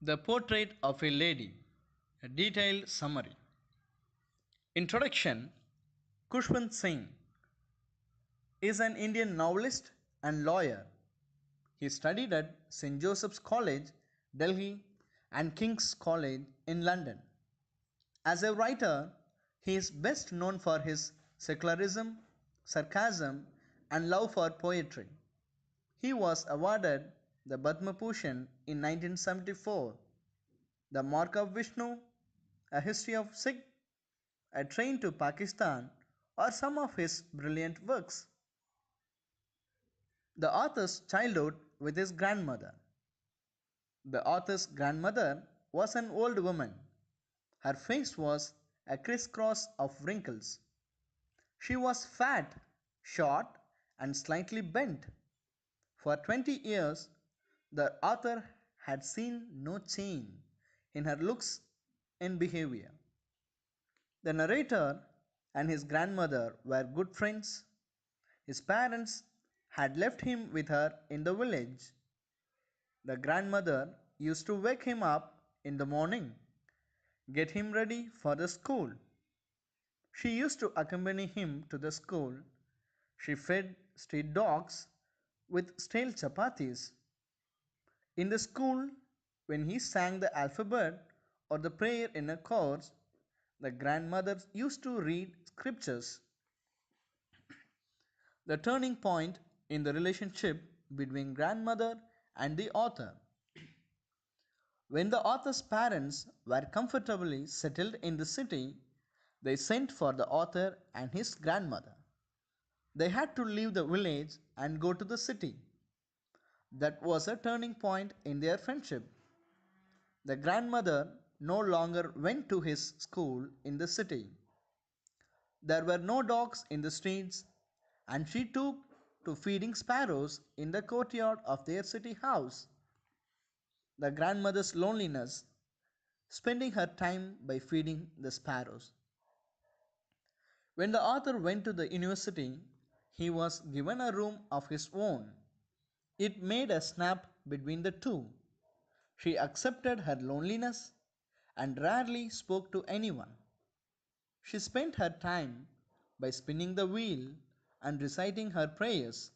The Portrait of a Lady, a detailed summary. Introduction. Khushwant Singh is an Indian novelist and lawyer. He studied at St. Joseph's College, Delhi, and King's College in London. As a writer, he is best known for his secularism, sarcasm, and love for poetry. He was awarded the Padma Bhushan in 1974. The Mark of Vishnu, A History of Sikh, A Train to Pakistan are some of his brilliant works. The author's childhood with his grandmother. The author's grandmother was an old woman. Her face was a crisscross of wrinkles. She was fat, short, and slightly bent. For 20 years, the author had seen no change in her looks and behavior. The narrator and his grandmother were good friends. His parents had left him with her in the village. The grandmother used to wake him up in the morning, get him ready for the school. She used to accompany him to the school. She fed street dogs with stale chapatis. In the school, when he sang the alphabet or the prayer in a chorus, the grandmother used to read scriptures. The turning point in the relationship between grandmother and the author. When the author's parents were comfortably settled in the city, they sent for the author and his grandmother. They had to leave the village and go to the city. That was a turning point in their friendship. The grandmother no longer went to his school in the city. There were no dogs in the streets, and she took to feeding sparrows in the courtyard of their city house. The grandmother's loneliness, spending her time by feeding the sparrows. When the author went to the university, he was given a room of his own. It made a snap between the two. She accepted her loneliness and rarely spoke to anyone. She spent her time by spinning the wheel and reciting her prayers.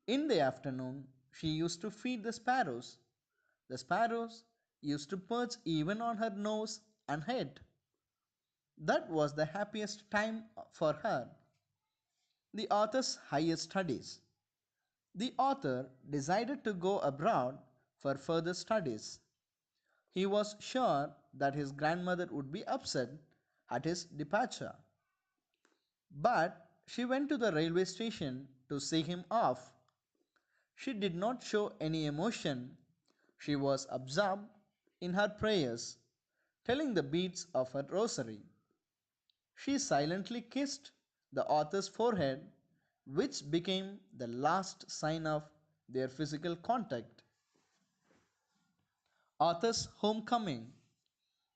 In the afternoon, she used to feed the sparrows. The sparrows used to perch even on her nose and head. That was the happiest time for her. The author's higher studies. The author decided to go abroad for further studies. He was sure that his grandmother would be upset at his departure. But she went to the railway station to see him off. She did not show any emotion. She was absorbed in her prayers, telling the beads of her rosary. She silently kissed the author's forehead, which became the last sign of their physical contact. Author's homecoming.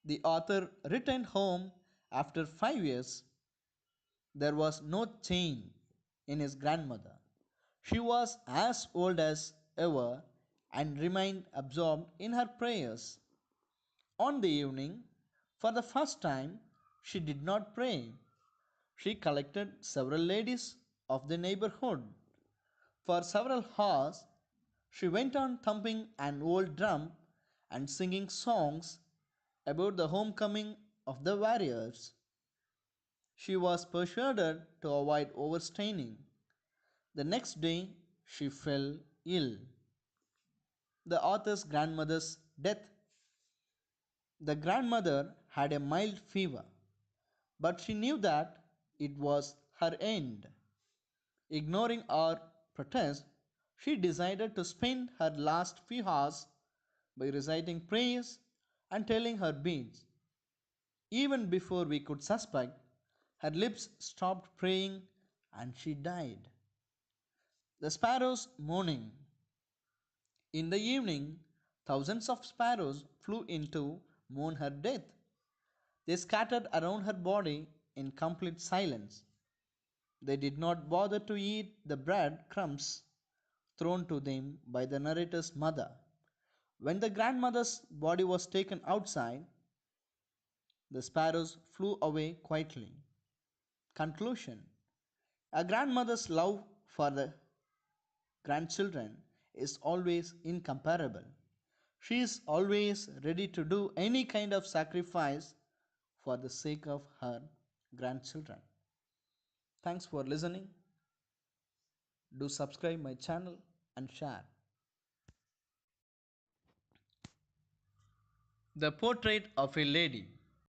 The author returned home after 5 years. There was no change in his grandmother. She was as old as ever and remained absorbed in her prayers. On the evening, for the first time, she did not pray. She collected several ladies of the neighborhood. For several hours, she went on thumping an old drum and singing songs about the homecoming of the warriors. She was persuaded to avoid overstraining. The next day, she fell ill. The author's grandmother's death. The grandmother had a mild fever, but she knew that it was her end. Ignoring our protest, she decided to spend her last few hours by reciting prayers and telling her beads. Even before we could suspect, her lips stopped praying and she died. The sparrows mourning. In the evening, thousands of sparrows flew in to mourn her death. They scattered around her body in complete silence. They did not bother to eat the bread crumbs thrown to them by the narrator's mother. When the grandmother's body was taken outside, the sparrows flew away quietly. Conclusion: a grandmother's love for the grandchildren is always incomparable. She is always ready to do any kind of sacrifice for the sake of her grandchildren. Thanks for listening. Do subscribe my channel and share. The portrait of a lady.